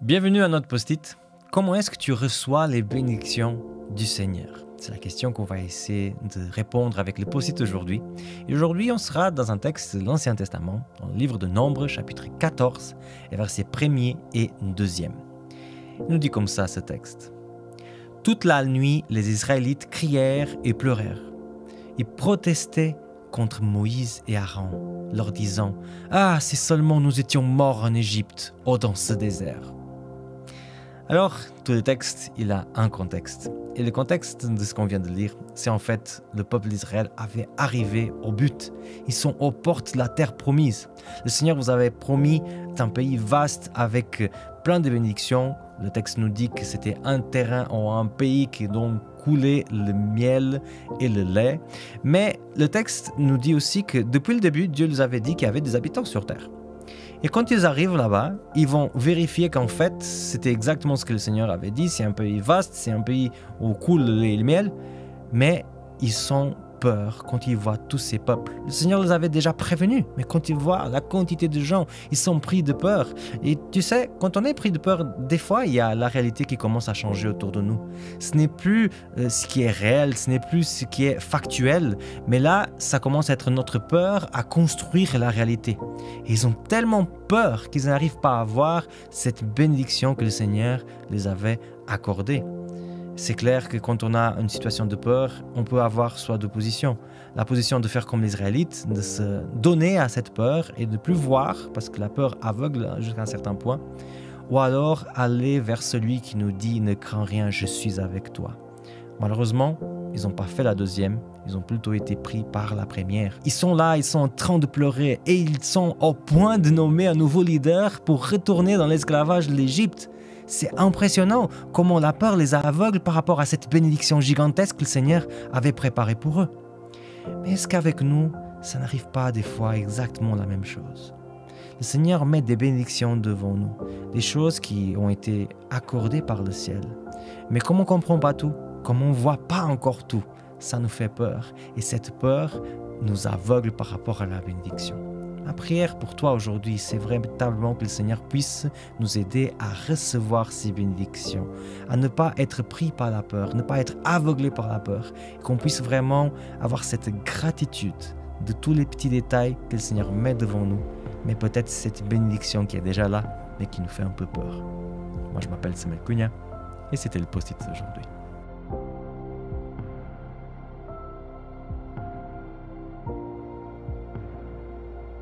Bienvenue à notre post-it. Comment est-ce que tu reçois les bénédictions du Seigneur? C'est la question qu'on va essayer de répondre avec le post-it aujourd'hui. Et aujourd'hui, on sera dans un texte de l'Ancien Testament, dans le livre de Nombres, chapitre 14, et versets 1er et 2e. Il nous dit comme ça ce texte. « Toute la nuit, les Israélites crièrent et pleurèrent. Ils protestaient contre Moïse et Aaron, leur disant « Ah, si seulement nous étions morts en Égypte, dans ce désert !» Alors, tout le texte, il a un contexte. Et le contexte de ce qu'on vient de lire, c'est en fait le peuple d'Israël avait arrivé au but. Ils sont aux portes de la terre promise. Le Seigneur vous avait promis un pays vaste avec plein de bénédictions. Le texte nous dit que c'était un terrain ou un pays qui donc coulait le miel et le lait. Mais le texte nous dit aussi que depuis le début, Dieu nous avait dit qu'il y avait des habitants sur terre. Et quand ils arrivent là-bas, ils vont vérifier qu'en fait, c'était exactement ce que le Seigneur avait dit. C'est un pays vaste, c'est un pays où coule le lait et le miel. Mais ils sont peur quand ils voient tous ces peuples. Le Seigneur les avait déjà prévenus, mais quand ils voient la quantité de gens, ils sont pris de peur. Et tu sais, quand on est pris de peur, des fois, il y a la réalité qui commence à changer autour de nous. Ce n'est plus ce qui est réel, ce n'est plus ce qui est factuel, mais là, ça commence à être notre peur à construire la réalité. Et ils ont tellement peur qu'ils n'arrivent pas à voir cette bénédiction que le Seigneur les avait accordée. C'est clair que quand on a une situation de peur, on peut avoir soit deux positions. La position de faire comme les Israélites, de se donner à cette peur et de ne plus voir, parce que la peur aveugle jusqu'à un certain point, ou alors aller vers celui qui nous dit « Ne crains rien, je suis avec toi ». Malheureusement, ils n'ont pas fait la deuxième, ils ont plutôt été pris par la première. Ils sont là, ils sont en train de pleurer et ils sont au point de nommer un nouveau leader pour retourner dans l'esclavage de l'Égypte. C'est impressionnant comment la peur les aveugle par rapport à cette bénédiction gigantesque que le Seigneur avait préparée pour eux. Mais est-ce qu'avec nous, ça n'arrive pas des fois exactement la même chose? Le Seigneur met des bénédictions devant nous, des choses qui ont été accordées par le ciel. Mais comme on ne comprend pas tout, comme on ne voit pas encore tout, ça nous fait peur. Et cette peur nous aveugle par rapport à la bénédiction. Ma prière pour toi aujourd'hui, c'est véritablement que le Seigneur puisse nous aider à recevoir ces bénédictions, à ne pas être pris par la peur, ne pas être aveuglé par la peur, qu'on puisse vraiment avoir cette gratitude de tous les petits détails que le Seigneur met devant nous, mais peut-être cette bénédiction qui est déjà là, mais qui nous fait un peu peur. Moi, je m'appelle Samuel Cunha et c'était le post-it d'aujourd'hui.